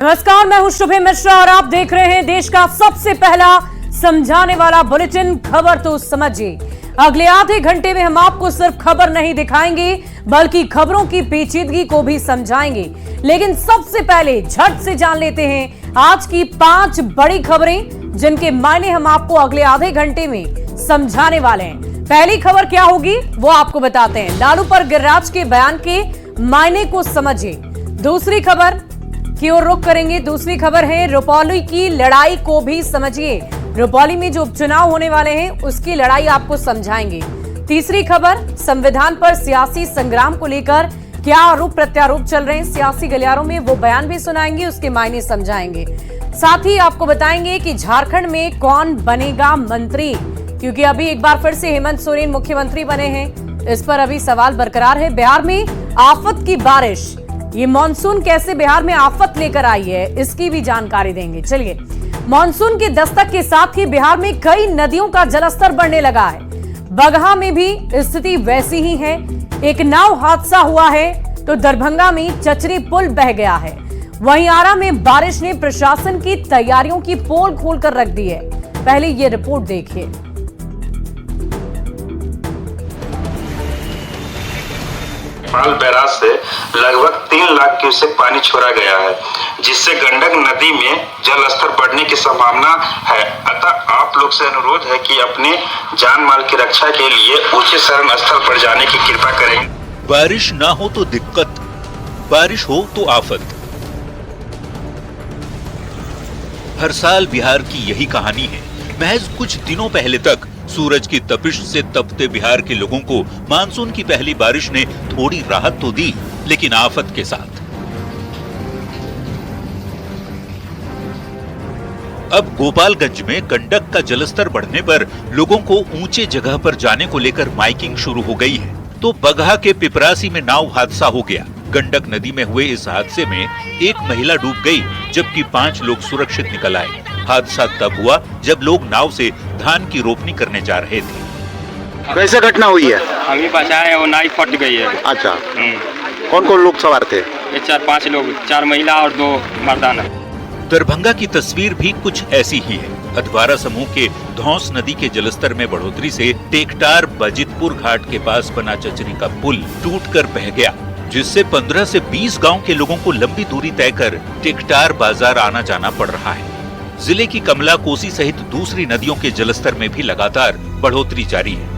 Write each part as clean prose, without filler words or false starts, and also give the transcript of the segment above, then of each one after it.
नमस्कार, मैं हूं शुभे मिश्रा और आप देख रहे हैं देश का सबसे पहला समझाने वाला बुलेटिन। खबर तो समझिए। अगले आधे घंटे में हम आपको सिर्फ खबर नहीं दिखाएंगे बल्कि खबरों की पेचीदगी को भी समझाएंगे। लेकिन सबसे पहले झट से जान लेते हैं आज की 5 बड़ी खबरें जिनके मायने हम आपको अगले आधे घंटे में समझाने वाले हैं। पहली खबर क्या होगी वो आपको बताते हैं। लालू पर गिरिराज के बयान के मायने को समझिए। दूसरी खबर की ओर रुख करेंगे। दूसरी खबर है रुपौली की लड़ाई को भी समझिए। रुपौली में जो उपचुनाव होने वाले हैं उसकी लड़ाई आपको समझाएंगे। तीसरी खबर संविधान पर सियासी संग्राम को लेकर क्या आरोप प्रत्यारोप चल रहे हैं सियासी गलियारों में, वो बयान भी सुनाएंगे, उसके मायने समझाएंगे। साथ ही आपको बताएंगे कि झारखंड में कौन बनेगा मंत्री, क्योंकि अभी एक बार फिर से हेमंत सोरेन मुख्यमंत्री बने हैं, इस पर अभी सवाल बरकरार है। बिहार में आफत की बारिश, ये मानसून कैसे बिहार में आफत लेकर आई है इसकी भी जानकारी देंगे। चलिए, मानसून की दस्तक के साथ ही बिहार में कई नदियों का जलस्तर बढ़ने लगा है। बगहा में भी स्थिति वैसी ही है। एक नाव हादसा हुआ है तो दरभंगा में चचरी पुल बह गया है। वहीं आरा में बारिश ने प्रशासन की तैयारियों की पोल खोलकर रख दी है। पहले ये रिपोर्ट देखिए। नेपाल बैराज से लगभग 3 लाख क्यूसेक पानी छोड़ा गया है, जिससे गंडक नदी में जल स्तर बढ़ने की संभावना है। अतः आप लोग से अनुरोध है कि अपने जान माल की रक्षा के लिए ऊंचे शरण स्थल पर जाने की कृपा करें। बारिश ना हो तो दिक्कत, बारिश हो तो आफत। हर साल बिहार की यही कहानी है। महज कुछ दिनों पहले तक सूरज की तपिश से तपते बिहार के लोगों को मानसून की पहली बारिश ने थोड़ी राहत तो दी, लेकिन आफत के साथ। अब गोपालगंज में गंडक का जलस्तर बढ़ने पर लोगों को ऊंचे जगह पर जाने को लेकर माइकिंग शुरू हो गई है। तो बगहा के पिपरासी में नाव हादसा हो गया। गंडक नदी में हुए इस हादसे में एक महिला डूब गई, जबकि 5 लोग सुरक्षित निकल आए। हादसा तब हुआ जब लोग नाव से धान की रोपनी करने जा रहे थे। कैसे घटना हुई है? हम ही बचाए, वो नाई फट गई है। अच्छा, कौन कौन लोग सवार थे? ये 4-5 लोग, 4 महिला और 2 मर्दाना। दरभंगा की तस्वीर भी कुछ ऐसी ही है। अधवारा समूह के धौंस नदी के जलस्तर में बढ़ोतरी से टेकटार बजितपुर घाट के पास बना चचरी का पुल टूटकर बह गया, जिससे 15 से 20 गांव के लोगों को लंबी दूरी तय कर टेकटार बाजार आना जाना पड़ रहा है। जिले की कमला कोसी सहित दूसरी नदियों के जलस्तर में भी लगातार बढ़ोतरी जारी है।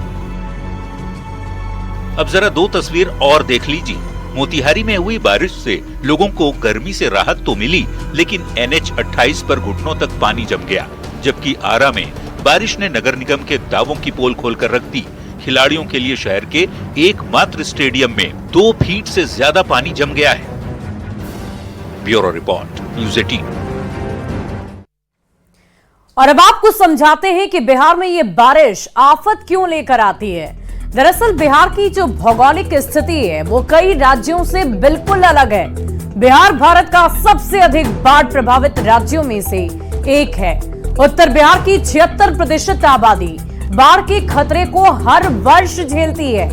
अब जरा 2 तस्वीर और देख लीजिए। मोतिहारी में हुई बारिश से लोगों को गर्मी से राहत तो मिली, लेकिन NH 28 पर घुटनों तक पानी जम गया। जबकि आरा में बारिश ने नगर निगम के दावों की पोल खोलकर रख दी। खिलाड़ियों के लिए शहर के एकमात्र स्टेडियम में 2 फीट से ज्यादा पानी जम गया है। Bureau report, news 18। और अब आपको समझाते हैं कि बिहार में ये बारिश आफत क्यों लेकर आती है। दरअसल बिहार की जो भौगोलिक स्थिति है वो कई राज्यों से बिल्कुल अलग है। बिहार भारत का सबसे अधिक बाढ़ प्रभावित राज्यों में से एक है। उत्तर बिहार की 76% आबादी बाढ़ के खतरे को हर वर्ष झेलती है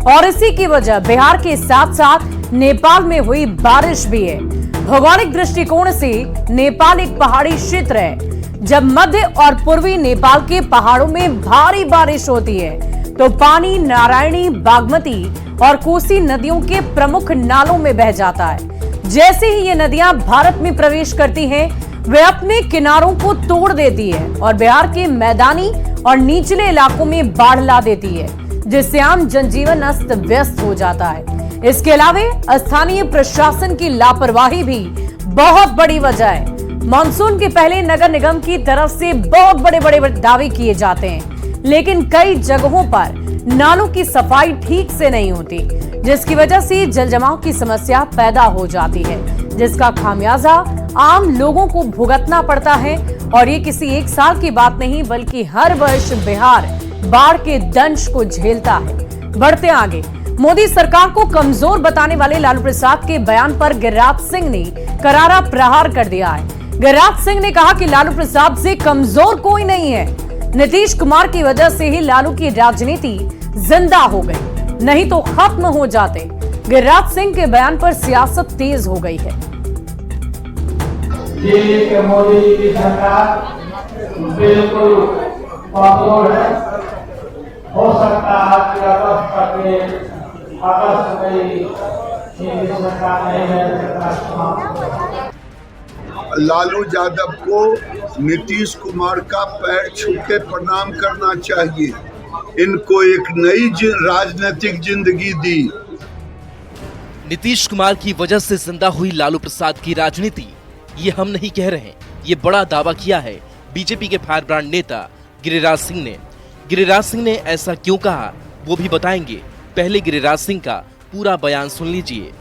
और इसी की वजह बिहार के साथ साथ नेपाल में हुई बारिश भी है। भौगोलिक दृष्टिकोण से नेपाल एक पहाड़ी क्षेत्र है। जब मध्य और पूर्वी नेपाल के पहाड़ों में भारी बारिश होती है तो पानी नारायणी, बागमती और कोसी नदियों के प्रमुख नालों में बह जाता है। जैसे ही ये नदियां भारत में प्रवेश करती हैं, वे अपने किनारों को तोड़ देती है और बिहार के मैदानी और निचले इलाकों में बाढ़ ला देती है, जिससे आम जनजीवन अस्त व्यस्त हो जाता है। इसके अलावा स्थानीय प्रशासन की लापरवाही भी बहुत बड़ी वजह है। मानसून के पहले नगर निगम की तरफ से बहुत बड़े बड़े दावे किए जाते हैं, लेकिन कई जगहों पर नालों की सफाई ठीक से नहीं होती, जिसकी वजह से जलजमाव की समस्या पैदा हो जाती है, जिसका खामियाजा आम लोगों को भुगतना पड़ता है। और ये किसी एक साल की बात नहीं बल्कि हर वर्ष बिहार बाढ़ के दंश को झेलता है। बढ़ते आगे, मोदी सरकार को कमजोर बताने वाले लालू प्रसाद के बयान पर गिरिराज सिंह ने करारा प्रहार कर दिया है। गिरिराज सिंह ने कहा कि लालू प्रसाद से कमजोर कोई नहीं है। नीतीश कुमार की वजह से ही लालू की राजनीति जिंदा हो गई, नहीं तो खत्म हो जाते। गिरिराज सिंह के बयान पर सियासत तेज हो गई है। दिल्ली के मोदी जी की सरकार बिल्कुल कमजोर है। हो सकता है कि अगस्त में ये सरकार नहीं है। लालू यादव को नीतीश कुमार का पैर छू के प्रणाम करना चाहिए। इनको एक नई राजनीतिक जिंदगी दी। नीतीश कुमार की वजह से जिंदा हुई लालू प्रसाद की राजनीति, ये हम नहीं कह रहे, ये बड़ा दावा किया है बीजेपी के फायर ब्रांड नेता गिरिराज सिंह ने। गिरिराज सिंह ने ऐसा क्यों कहा वो भी बताएंगे, पहले गिरिराज सिंह का पूरा बयान सुन लीजिए।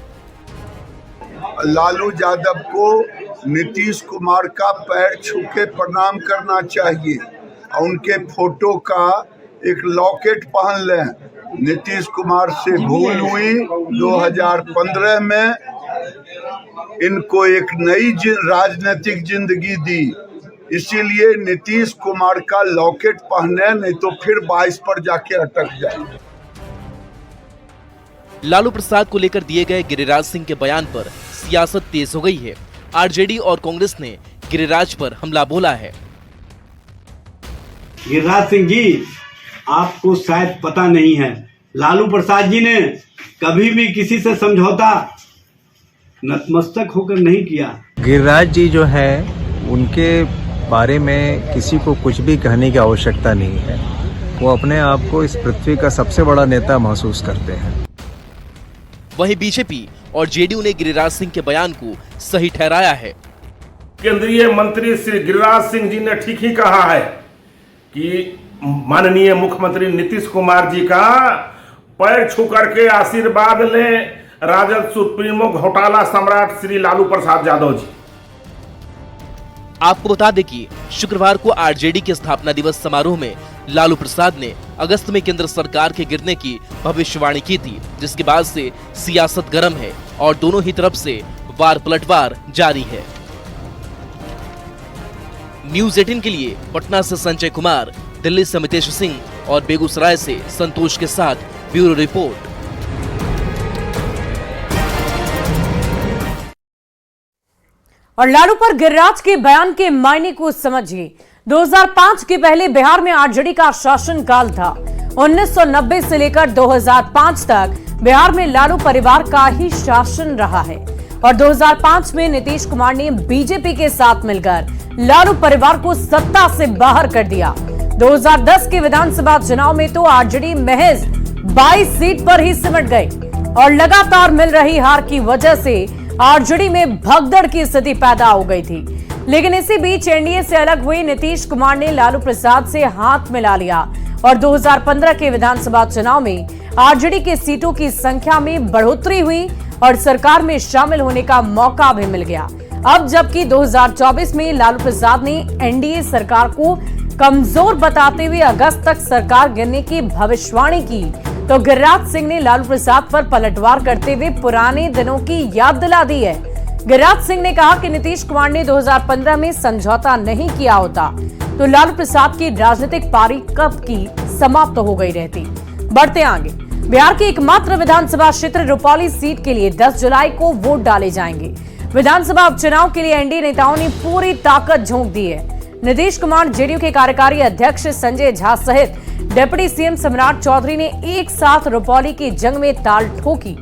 लालू यादव को नीतीश कुमार का पैर छू के प्रणाम करना चाहिए। उनके फोटो का एक लॉकेट पहन लें। नीतीश कुमार से भूल हुई 2015 में, इनको एक नई राजनीतिक जिंदगी दी, इसीलिए नीतीश कुमार का लॉकेट पहने, नहीं तो फिर 22 पर जाके अटक जाए। लालू प्रसाद को लेकर दिए गए गिरिराज सिंह के बयान पर सियासत तेज हो गई है। आरजेडी और कांग्रेस ने गिरिराज पर हमला बोला है। गिरिराज सिंह जी, आपको शायद पता नहीं है, लालू प्रसाद जी ने कभी भी किसी से समझौता नतमस्तक होकर नहीं किया। गिरिराज जी जो है, उनके बारे में किसी को कुछ भी कहने की आवश्यकता नहीं है। वो अपने आप को इस पृथ्वी का सबसे बड़ा नेता महसूस करते हैं। वहीं बीजेपी और जेडीयू ने गिरिराज सिंह के बयान को सही ठहराया है। केंद्रीय मंत्री श्री गिरिराज सिंह जी ने ठीक ही कहा है कि माननीय मुख्यमंत्री नीतीश कुमार जी का पैर छू करके आशीर्वाद लें राजद सुप्रीमो घोटाला सम्राट श्री लालू प्रसाद यादव जी। आपको बता दें कि शुक्रवार को आरजेडी के स्थापना दिवस समारोह में लालू प्रसाद ने अगस्त में केंद्र सरकार के गिरने की भविष्यवाणी की थी, जिसके बाद से सियासत गर्म है और दोनों ही तरफ से वार पलटवार जारी है। न्यूज़ 18 के लिए पटना से संजय कुमार, दिल्ली से अमितेश सिंह और बेगूसराय से संतोष के साथ ब्यूरो रिपोर्ट। और लालू पर गिरिराज के बयान के मायने को समझिए। 2005 के पहले बिहार में आरजेडी का शासनकाल था। 1990 से लेकर 2005 तक बिहार में लालू परिवार का ही शासन रहा है और 2005 में नीतीश कुमार ने बीजेपी के साथ मिलकर लालू परिवार को सत्ता से बाहर कर दिया। 2010 के विधानसभा चुनाव में तो आरजेडी महज 22 सीट पर ही सिमट गई और लगातार मिल रही हार की वजह से आरजेडी में भगदड़ की स्थिति पैदा हो गई थी। लेकिन इसी बीच एनडीए से अलग हुए नीतीश कुमार ने लालू प्रसाद से हाथ मिला लिया और 2015 के विधानसभा चुनाव में आरजेडी के सीटों की संख्या में बढ़ोतरी हुई और सरकार में शामिल होने का मौका भी मिल गया। अब जबकि 2024 में लालू प्रसाद ने एनडीए सरकार को कमजोर बताते हुए अगस्त तक सरकार गिरने की भविष्यवाणी की, तो गिरिराज सिंह ने लालू प्रसाद पर पलटवार करते हुए पुराने दिनों की याद दिला दी है। गिरिराज सिंह ने कहा कि नीतीश कुमार ने 2015 में समझौता नहीं किया होता तो लालू प्रसाद की राजनीतिक पारी कब की समाप्त हो गई रहती। बढ़ते आगे, बिहार की एकमात्र विधानसभा क्षेत्र रुपौली सीट के लिए 10 जुलाई को वोट डाले जाएंगे। विधानसभा उपचुनाव के लिए एनडीए नेताओं ने पूरी ताकत झोंक दी है। नीतीश कुमार, जेडीयू के कार्यकारी अध्यक्ष संजय झा सहित डिप्टी सीएम सम्राट चौधरी ने एक साथ रुपौली की जंग में ताल ठोकी।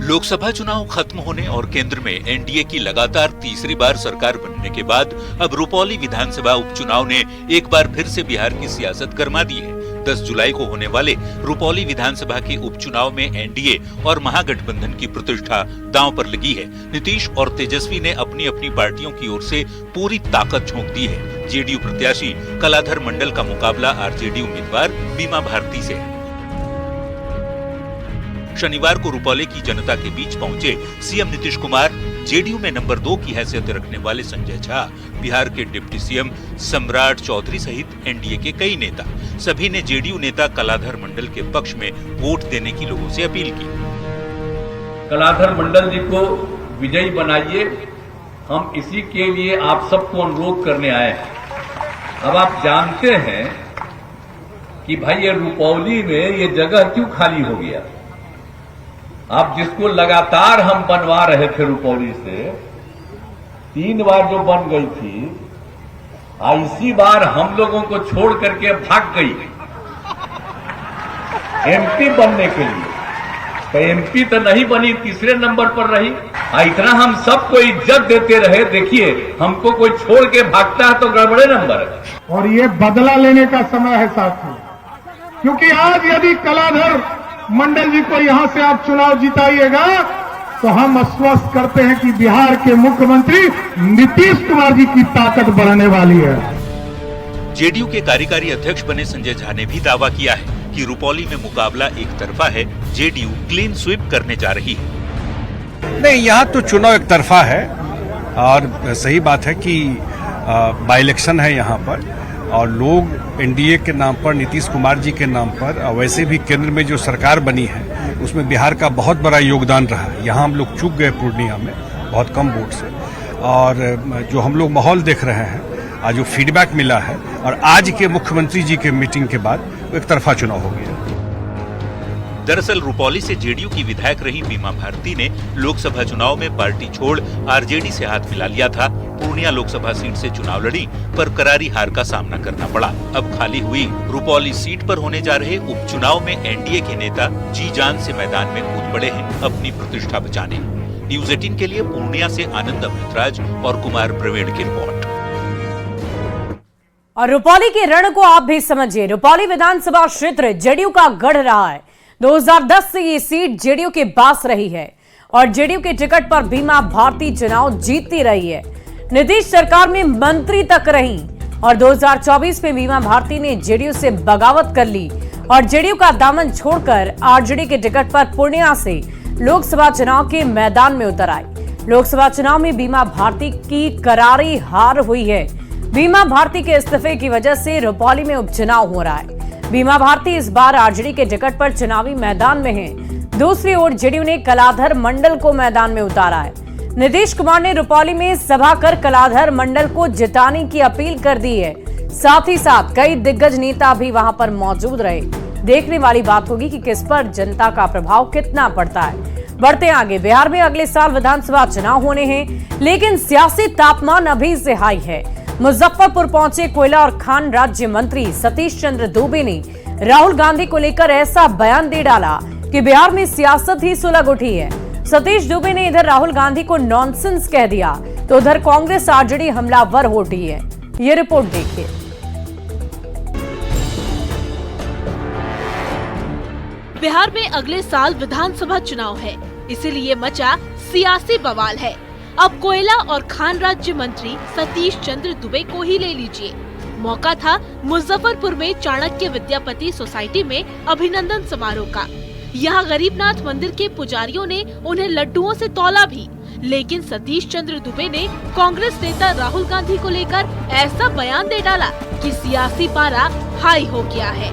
लोकसभा चुनाव खत्म होने और केंद्र में एनडीए की लगातार तीसरी बार सरकार बनने के बाद अब रुपौली विधानसभा उपचुनाव ने एक बार फिर से बिहार की सियासत गरमा दी है। 10 जुलाई को होने वाले रुपौली विधानसभा के उपचुनाव में एनडीए और महागठबंधन की प्रतिष्ठा दांव पर लगी है। नीतीश और तेजस्वी ने अपनी अपनी पार्टियों की ओर से पूरी ताकत झोंक दी है। जेडीयू प्रत्याशी कलाधर मंडल का मुकाबला आरजेडी उम्मीदवार बीमा भारती से है। शनिवार को रुपौली की जनता के बीच पहुंचे सीएम नीतीश कुमार, जेडीयू में नंबर 2 की हैसियत रखने वाले संजय झा, बिहार के डिप्टी सीएम सम्राट चौधरी सहित एनडीए के कई नेता, सभी ने जेडीयू नेता कलाधर मंडल के पक्ष में वोट देने की लोगों से अपील की। कलाधर मंडल जी को विजयी बनाइए, हम इसी के लिए आप सबको अनुरोध करने आए हैं। अब आप जानते हैं कि भाई ये रुपौली में ये जगह क्यों खाली हो गया। आप जिसको लगातार हम बनवा रहे थे रुपौली से, 3 बार जो बन गई थी, इसी बार हम लोगों को छोड़ करके भाग गई एमपी बनने के लिए। तो एमपी तो नहीं बनी, तीसरे नंबर पर रही। इतना हम सबको इज्जत देते रहे, देखिए हमको कोई छोड़ के भागता है तो गड़बड़े नंबर है। और ये बदला लेने का समय है साथियों, क्योंकि आज यदि कलाधर मंडल जी को यहां से आप चुनाव जिताइएगा तो हम आश्वस्त करते हैं कि बिहार के मुख्यमंत्री नीतीश कुमार जी की ताकत बढ़ने वाली है। जेडीयू के कार्यकारी अध्यक्ष बने संजय झा ने भी दावा किया है कि रुपौली में मुकाबला एक तरफा है, जेडीयू क्लीन स्वीप करने जा रही है। नहीं, यहाँ तो चुनाव एक तरफा है और सही बात है कि बाई इलेक्शन है यहाँ पर, और लोग एनडीए के नाम पर, नीतीश कुमार जी के नाम पर, वैसे भी केंद्र में जो सरकार बनी है उसमें बिहार का बहुत बड़ा योगदान रहा है। यहाँ हम लोग चूक गए पूर्णिया में बहुत कम वोट से, और जो हम लोग माहौल देख रहे हैं, आज जो फीडबैक मिला है, और आज के मुख्यमंत्री जी के मीटिंग के बाद एक तरफा चुनाव हो गया। दरअसल रुपौली से जेडीयू की विधायक रही बीमा भारती ने लोकसभा चुनाव में पार्टी छोड़ आरजेडी से हाथ मिला लिया था। पूर्णिया लोकसभा सीट से चुनाव लड़ी पर करारी हार का सामना करना पड़ा। अब खाली हुई रुपौली सीट पर होने जा रहे उपचुनाव में एनडीए के नेता जी जान से मैदान में कूद पड़े हैं अपनी प्रतिष्ठा बचाने। न्यूज़ 18 के लिए पूर्णिया से आनंद अमृतराज और कुमार प्रवीण की रिपोर्ट। और रुपौली के रण को आप भी समझिए। रुपौली विधानसभा क्षेत्र जेडीयू का गढ़ रहा है। 2010 से ये सीट जेडीयू के पास रही है और जेडीयू के टिकट पर बीमा भारती चुनाव जीतती रही है। नीतीश सरकार में मंत्री तक रही और 2024 में बीमा भारती ने जेडीयू से बगावत कर ली और जेडीयू का दामन छोड़कर आरजेडी के टिकट पर पूर्णिया से लोकसभा चुनाव के मैदान में उतर आई। लोकसभा चुनाव में बीमा भारती की करारी हार हुई है। बीमा भारती के इस्तीफे की वजह से रुपौली में उपचुनाव हो रहा है। बीमा भारती इस बार आरजेडी के टिकट पर चुनावी मैदान में है। दूसरी ओर जेडीयू ने कलाधर मंडल को मैदान में उतारा है। नीतीश कुमार ने रुपौली में सभा कर कलाधर मंडल को जिताने की अपील कर दी है। साथ ही साथ कई दिग्गज नेता भी वहां पर मौजूद रहे। देखने वाली बात होगी कि किस पर जनता का प्रभाव कितना पड़ता है। बढ़ते आगे, बिहार में अगले साल विधानसभा चुनाव होने हैं, लेकिन सियासी तापमान अभी से हाई है। मुजफ्फरपुर पहुंचे कोयला और खान राज्य मंत्री सतीश चंद्र दूबे ने राहुल गांधी को लेकर ऐसा बयान दे डाला कि बिहार में सियासत ही सुलग उठी है। सतीश दूबे ने इधर राहुल गांधी को नॉनसेंस कह दिया तो उधर कांग्रेस आरजेडी हमलावर हो उठी है। ये रिपोर्ट देखिए। बिहार में अगले साल विधानसभा चुनाव है, इसीलिए मचा सियासी बवाल है। अब कोयला और खान राज्य मंत्री सतीश चंद्र दूबे को ही ले लीजिए। मौका था मुजफ्फरपुर में चाणक्य विद्यापति सोसाइटी में अभिनंदन समारोह का। यहाँ गरीबनाथ मंदिर के पुजारियों ने उन्हें लड्डुओं से तौला भी, लेकिन सतीश चंद्र दूबे ने कांग्रेस नेता राहुल गांधी को लेकर ऐसा बयान दे डाला कि सियासी पारा हाई हो गया है।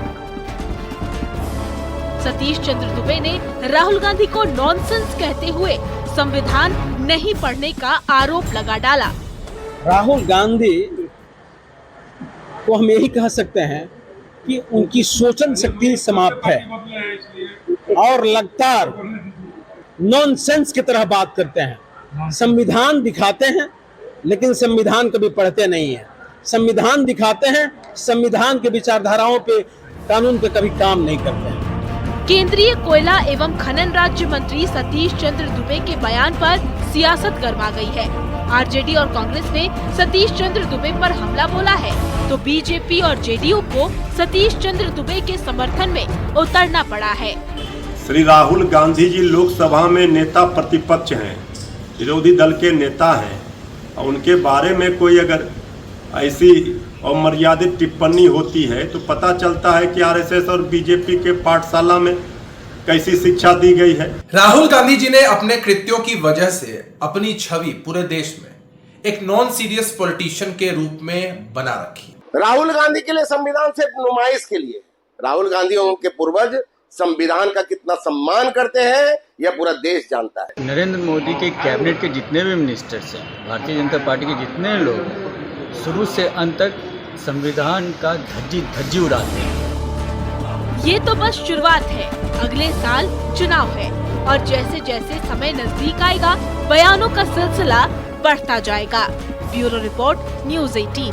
सतीश चंद्र दूबे ने राहुल गांधी को नॉनसेंस कहते हुए संविधान नहीं पढ़ने का आरोप लगा डाला। राहुल गांधी को हम यही कह सकते हैं कि उनकी सोचन शक्ति समाप्त है और लगातार नॉनसेंस की तरह बात करते हैं। संविधान दिखाते हैं लेकिन संविधान कभी पढ़ते नहीं है। संविधान दिखाते हैं, संविधान के विचारधाराओं पे, कानून पे कभी काम नहीं करते हैं। केंद्रीय कोयला एवं खनन राज्य मंत्री सतीश चंद्र दूबे के बयान पर सियासत गर्मा गई है। आरजेडी और कांग्रेस ने सतीश चंद्र दूबे पर हमला बोला है तो बीजेपी और जेडीयू को सतीश चंद्र दूबे के समर्थन में उतरना पड़ा है। श्री राहुल गांधी जी लोकसभा में नेता प्रतिपक्ष हैं, विरोधी दल के नेता हैं, और उनके बारे में कोई अगर ऐसी अमर्यादित टिप्पणी होती है तो पता चलता है कि आरएसएस और बीजेपी के पाठशाला में कैसी शिक्षा दी गई है। राहुल गांधी जी ने अपने कृत्यों की वजह से अपनी छवि पूरे देश में एक नॉन सीरियस पॉलिटिशियन के रूप में बना रखी। राहुल गांधी के लिए संविधान से नुमाइश के लिए, राहुल गांधी और उनके पूर्वज संविधान का कितना सम्मान करते हैं यह पूरा देश जानता है। नरेंद्र मोदी के कैबिनेट के जितने भी मिनिस्टर्स हैं, भारतीय जनता पार्टी के जितने लोग शुरू से अंत तक संविधान का धज्जी उड़ाते हैं। ये तो बस शुरुआत है, अगले साल चुनाव है और जैसे जैसे समय नजदीक आएगा बयानों का सिलसिला बढ़ता जाएगा। Bureau report, news 18।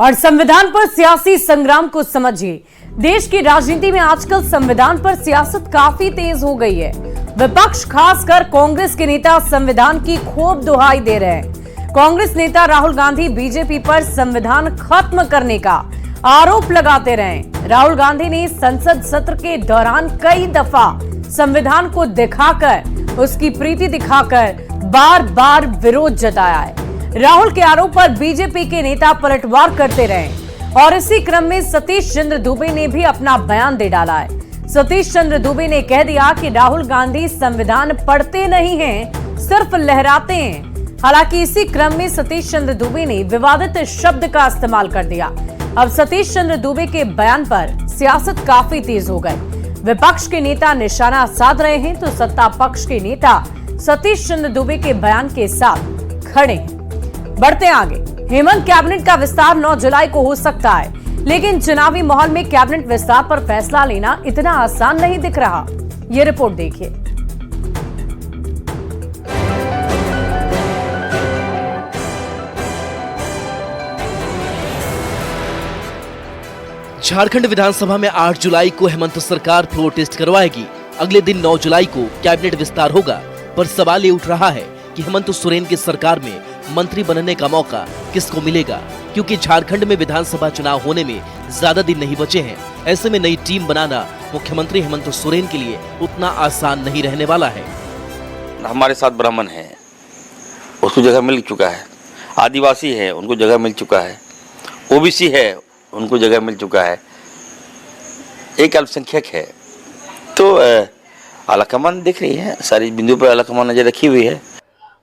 और संविधान पर सियासी संग्राम को समझिए। देश की राजनीति में आजकल संविधान पर सियासत काफी तेज हो गई है। विपक्ष खासकर कांग्रेस के नेता संविधान की खूब दुहाई दे रहे हैं। कांग्रेस नेता राहुल गांधी बीजेपी पर संविधान खत्म करने का आरोप लगाते रहे। राहुल गांधी ने संसद सत्र के दौरान कई दफा संविधान को दिखाकर, उसकी प्रीति दिखाकर बार बार विरोध जताया है। राहुल के आरोप पर बीजेपी के नेता पलटवार करते रहे और इसी क्रम में सतीश चंद्र दुबे ने भी अपना बयान दे डाला है। सतीश चंद्र दुबे ने कह दिया कि राहुल गांधी संविधान पढ़ते नहीं हैं, सिर्फ लहराते हैं। हालांकि इसी क्रम में सतीश चंद्र दुबे ने विवादित शब्द का इस्तेमाल कर दिया। अब सतीश चंद्र दुबे के बयान पर सियासत काफी तेज हो गई। विपक्ष के नेता निशाना साध रहे हैं तो सत्ता पक्ष के नेता सतीश चंद्र दुबे के बयान के साथ खड़े हैं। बढ़ते आगे, हेमंत कैबिनेट का विस्तार 9 जुलाई को हो सकता है, लेकिन चुनावी माहौल में कैबिनेट विस्तार पर फैसला लेना इतना आसान नहीं दिख रहा। ये रिपोर्ट देखिए। झारखंड विधानसभा में 8 जुलाई को हेमंत सरकार फ्लोर टेस्ट करवाएगी। अगले दिन 9 जुलाई को कैबिनेट विस्तार होगा, पर सवाल ये उठ रहा है कि हेमंत सोरेन की सरकार में मंत्री बनने का मौका किसको मिलेगा, क्योंकि झारखंड में विधानसभा चुनाव होने में ज्यादा दिन नहीं बचे हैं। ऐसे में नई टीम बनाना मुख्यमंत्री हेमंत सोरेन के लिए उतना आसान नहीं रहने वाला है। हमारे साथ ब्राह्मण है, उसको जगह मिल चुका है। आदिवासी है, उनको जगह मिल चुका है। ओबीसी है, उनको जगह मिल चुका है। एक अल्पसंख्यक है, तो आलाकमान दिख रही है, सारी बिंदु पर आलाकमान नजर रखी हुई है।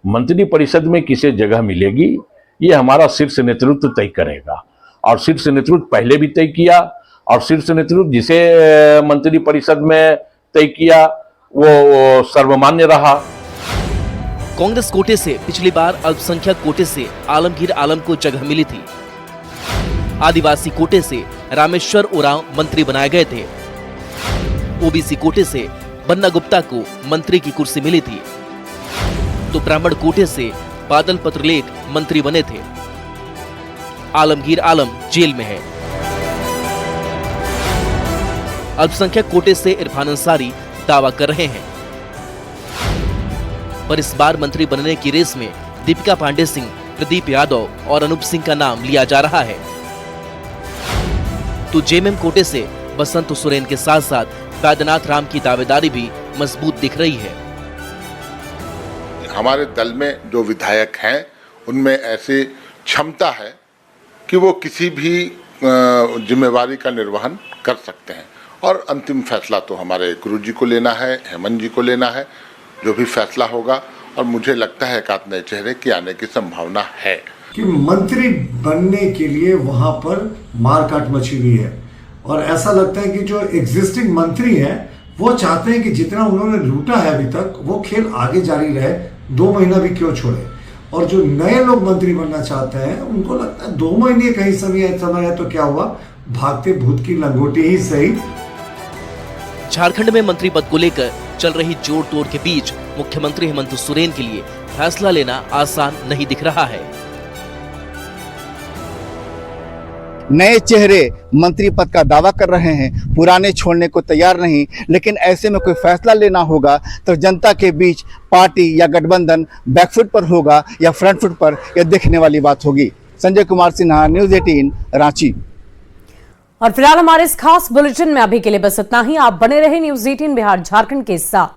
मंत्री परिषद में किसे जगह मिलेगी ये हमारा शीर्ष नेतृत्व तय करेगा, और शीर्ष नेतृत्व पहले भी तय किया, और शीर्ष नेतृत्व जिसे मंत्री परिषद में तय किया वो सर्वमान्य रहा। कांग्रेस कोटे से पिछली बार अल्पसंख्यक कोटे से आलमगीर आलम को जगह मिली थी। आदिवासी कोटे से रामेश्वर उरांव मंत्री बनाए गए थे। ओबीसी कोटे से बन्ना गुप्ता को मंत्री की कुर्सी मिली थी, तो ब्राह्मण कोटे से बादल पत्रलेख मंत्री बने थे। आलमगीर आलम जेल में है। अल्पसंख्यक कोटे से इरफान अंसारी दावा कर रहे हैं, पर इस बार मंत्री बनने की रेस में दीपिका पांडे सिंह, प्रदीप यादव और अनूप सिंह का नाम लिया जा रहा है। तो जेएमएम कोटे से बसंत सोरेन के साथ साथ बैद्यनाथ राम की दावेदारी भी मजबूत दिख रही है। हमारे दल में जो विधायक हैं उनमें ऐसी क्षमता है कि वो किसी भी जिम्मेवारी का निर्वहन कर सकते हैं, और अंतिम फैसला तो हमारे गुरुजी को लेना है, हेमंत जी को लेना है। जो भी फैसला होगा, और मुझे लगता है एक आध नए चेहरे की आने की संभावना है कि मंत्री बनने के लिए वहां पर मारकाट मची हुई है, और ऐसा लगता है कि जो एग्जिस्टिंग मंत्री हैं वो चाहते हैं कि जितना उन्होंने लूटा है अभी तक वो खेल आगे जारी रहे, 2 महीना भी क्यों छोड़े। और जो नए लोग मंत्री बनना चाहते हैं उनको लगता है 2 महीने कहीं समय है तो क्या हुआ, भागते भूत की लंगोटी ही सही। झारखंड में मंत्री पद को लेकर चल रही जोड़ तोड़ के बीच मुख्यमंत्री हेमंत सोरेन के लिए फैसला लेना आसान नहीं दिख रहा है। नए चेहरे मंत्री पद का दावा कर रहे हैं, पुराने छोड़ने को तैयार नहीं, लेकिन ऐसे में कोई फैसला लेना होगा तो जनता के बीच पार्टी या गठबंधन बैकफुट पर होगा या फ्रंट फुट पर, यह देखने वाली बात होगी। संजय कुमार सिन्हा, न्यूज़ 18, रांची। और फिलहाल हमारे इस खास बुलेटिन में अभी के लिए बस इतना ही। आप बने रहे न्यूज़ 18 बिहार झारखंड के साथ।